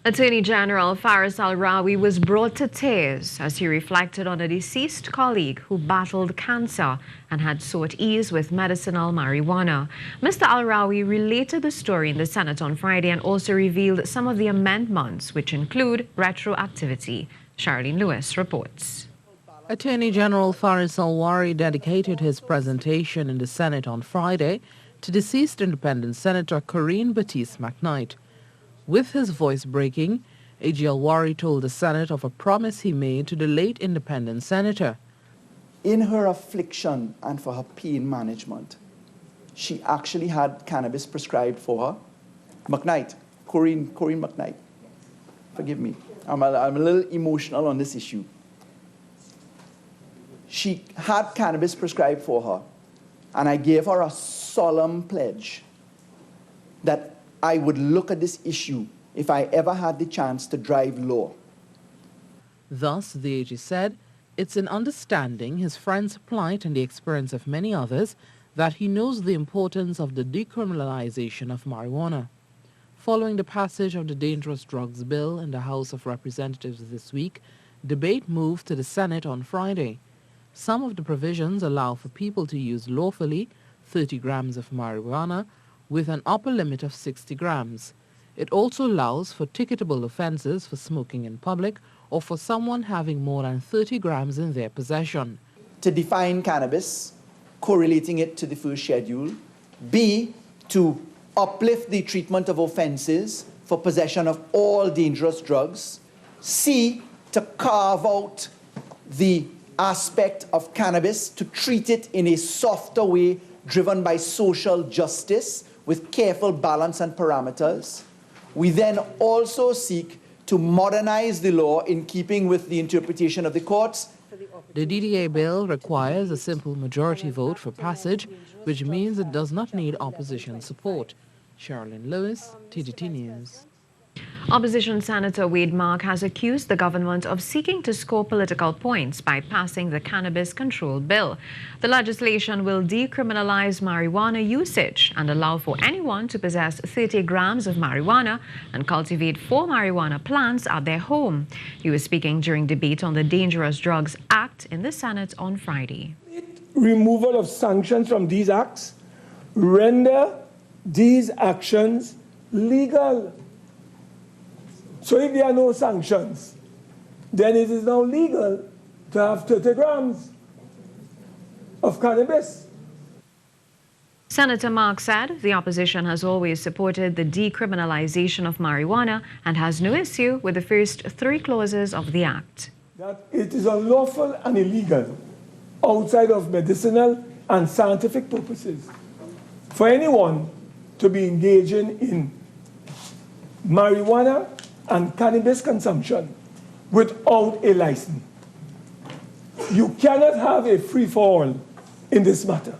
Attorney General Faris Al-Rawi was brought to tears as he reflected on a deceased colleague who battled cancer and had sought ease with medicinal marijuana. Mr. Al-Rawi related the story in the Senate on Friday and also revealed some of the amendments, which include retroactivity. Cherrylene Lewis reports. Attorney General Faris Al-Rawi dedicated his presentation in the Senate on Friday to deceased independent Senator Corinne Batiste McKnight. With his voice breaking, A.G. Al-Rawi told the Senate of a promise he made to the late independent senator. In her affliction and for her pain management, she actually had cannabis prescribed for her. McKnight, Corinne McKnight. Forgive me, I'm a little emotional on this issue. She had cannabis prescribed for her, and I gave her a solemn pledge that I would look at this issue if I ever had the chance to drive law. Thus, the AG said, it's in understanding his friend's plight and the experience of many others that he knows the importance of the decriminalization of marijuana. Following the passage of the Dangerous Drugs Bill in the House of Representatives this week, debate moved to the Senate on Friday. Some of the provisions allow for people to use lawfully 30 grams of marijuana with an upper limit of 60 grams. It also allows for ticketable offenses for smoking in public or for someone having more than 30 grams in their possession. To define cannabis, correlating it to the first schedule. B, to uplift the treatment of offenses for possession of all dangerous drugs. C, to carve out the aspect of cannabis, to treat it in a softer way driven by social justice with careful balance and parameters. We then also seek to modernize the law in keeping with the interpretation of the courts. The DDA bill requires a simple majority vote for passage, which means it does not need opposition support. Cherrylene Lewis, TGT News. Opposition Senator Wade Mark has accused the government of seeking to score political points by passing the Cannabis Control Bill. The legislation will decriminalize marijuana usage and allow for anyone to possess 30 grams of marijuana and cultivate 4 marijuana plants at their home. He was speaking during debate on the Dangerous Drugs Act in the Senate on Friday. Removal of sanctions from these acts render these actions legal. So if there are no sanctions, then it is now legal to have 30 grams of cannabis. Senator Mark said the opposition has always supported the decriminalization of marijuana and has no issue with the first 3 clauses of the act. That it is unlawful and illegal outside of medicinal and scientific purposes for anyone to be engaging in marijuana and cannabis consumption without a license. You cannot have a free-for-all in this matter.